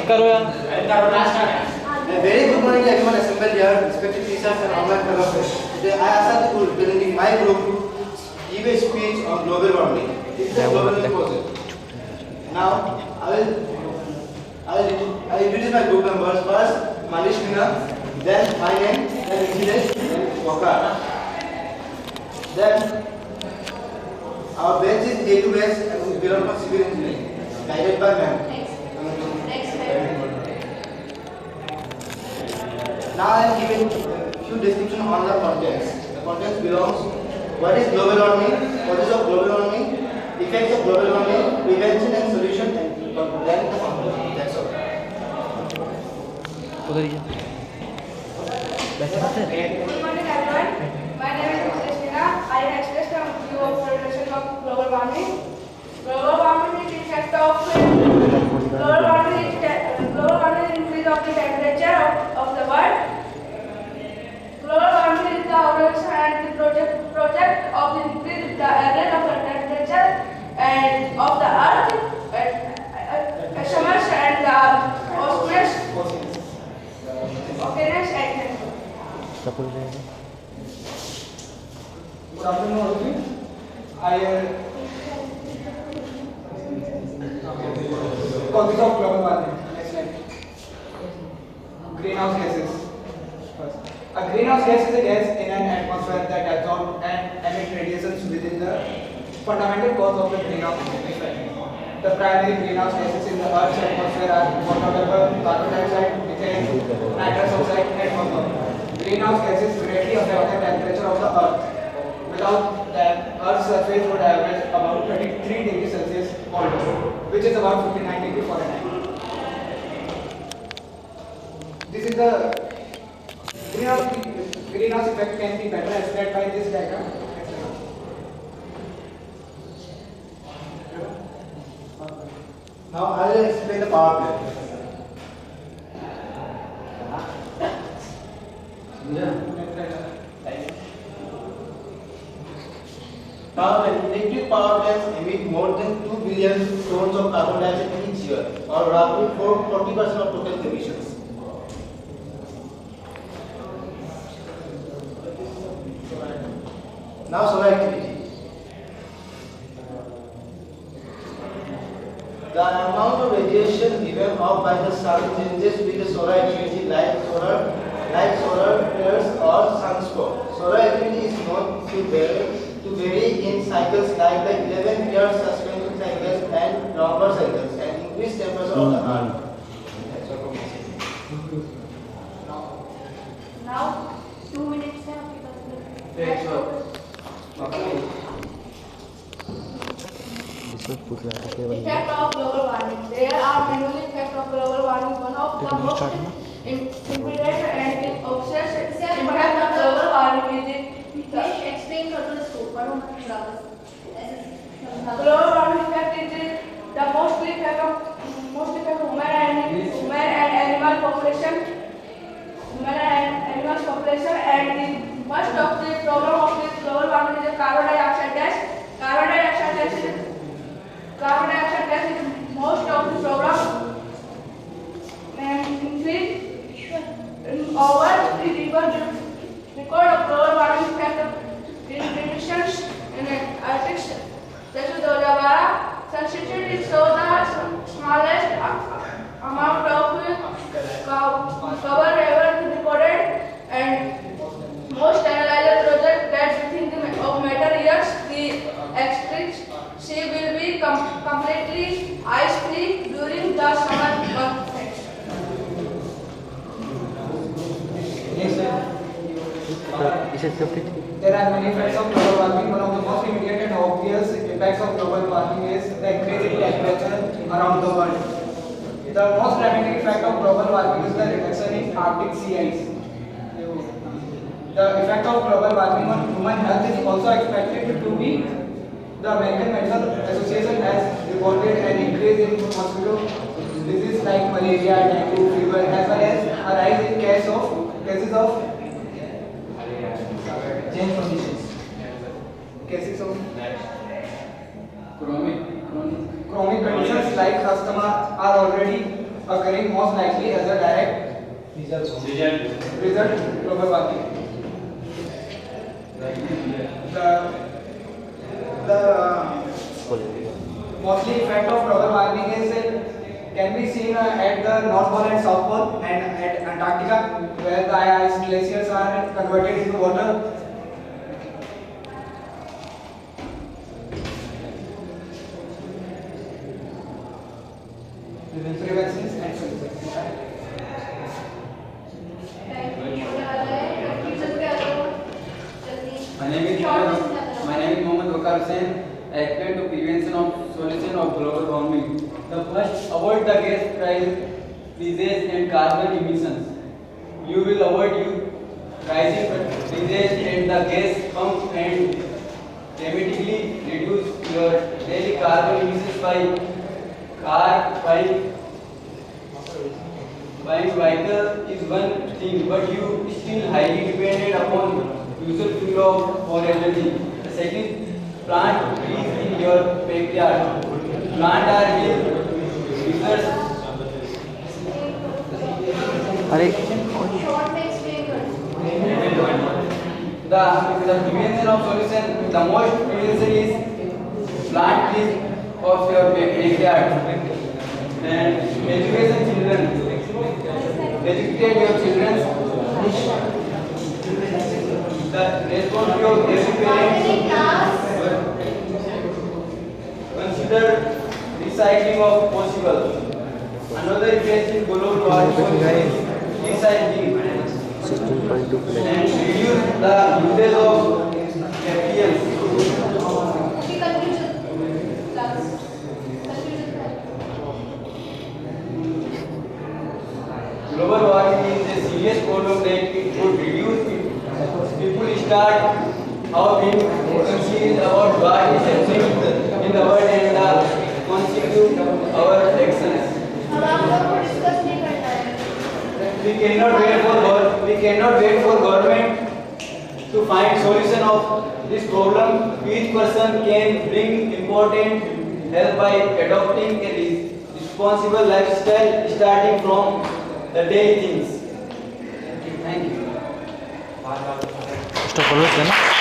Check करो यार. Very good morning everyone assembled here, respected teachers and online fellows. Today I asked you presenting my group to give a speech on global warming. It is a global process. Now I will introduce my group members. First Manish Meena, then my name, then Nikhilesh, then Waka. Then our bench is A to S and we belong to civil engineering, guided by ma'am. Now I am giving few description on the contents. The contents belongs what is global warming, causes of global warming, effects of global warming, prevention and solution, and then the conclusion. That's all. उधर ही जा. बैठे Good morning everyone. My name is Nikhilesh Meena. I will express the view of prevention of global warming. Global warming is the effect of global warming is increase of the temperature of the world. Global warming is the organization and the project of the increase the area of the temperature and of the earth, summers and the oceans. Okay, next item. Support ले. Good afternoon, all of you. Causes of global warming. Next slide. Greenhouse gases. First, a greenhouse gas is a gas in an atmosphere that absorbs and emits radiations within the fundamental cause of the greenhouse effect. The primary greenhouse gases in the Earth's atmosphere are water vapor, carbon dioxide, methane, nitrous oxide, and ozone. Greenhouse gases greatly affect the temperature of the Earth. Without them, Earth's surface would average about 33 degrees Celsius all day, which is about 59 degrees Fahrenheit. This is the greenhouse effect can be better explained by this diagram. Now I will explain the power plant. Electric power plants emit more than 2 billion tons of carbon dioxide each year, or roughly 40% of total emissions. Now solar activity. The amount of radiation given off by the sun changes with the solar activity like solar flares or sunspots. Solar activity is known to vary in cycles like the 11-year suspension cycles and longer cycles and increased temperature of the earth. That's all from my side. Now, 2 minutes. Thanks, sir. Effect of global warming. There are many effects of global warming. One of the most important and obsessed impact of global warming is explain to the school. global warming effect is the most effect of human and animal population. And the most of the problem of this global warming is the carbon dioxide gas. Carbon dioxide gas is most of the problem and increase over the record of global warming effect of predictions in Arctic latitude 2012 sensitivity show the smallest amount of cover ever recorded and most analyzer project that within the matter years the Arctic sea will be completely ice free during the summer months. There are many effects of global warming. One of the most immediate and obvious impacts of global warming is the increase in temperature around the world. The most dramatic effect of global warming is the reduction in Arctic sea ice. The effect of global warming on human health is also expected to be. The American Medical Association has reported an increase in mosquito disease like malaria, dengue, fever, as well as a rise in cases of change conditions. Cases of chronic conditions like asthma are already a occurring most likely as a direct result global warming. The mostly effect of global warming is can be seen at the North Pole and South Pole and at Antarctica, where the ice glaciers are converted into water. Preventions and solutions. My name is Mohammad Waqar Hussain. I explain the prevention of solution of global warming. The first, avoid the gas prices and carbon emissions. You will avoid rising prices and the gas pump and dramatically reduce your daily carbon emissions by car, buying vehicle is one thing, but you still highly dependent upon usual fuel for energy. The second, plant trees in your backyard. Plant are users. अरे Short में explain करो. The prevention of solution, the most prevention is plant trees of your backyard. And education children. Educate your children. The responsibility of every parent. Started in class. Consider recycling of possible. Another effect in global warming is recycling 16.2 and reduce the usage of FPLs. की conclusion. Class. Conclusion है. Global warming is a serious problem that it would reduce it. People start how being conscious about what is happening in the world and the consequence of our actions. अब आप लोगों को discuss नहीं करना है. We cannot wait for government to find solution of this problem. Each person can bring important help by adopting a responsible lifestyle starting from the daily things. Thank you. Stop कर लो ना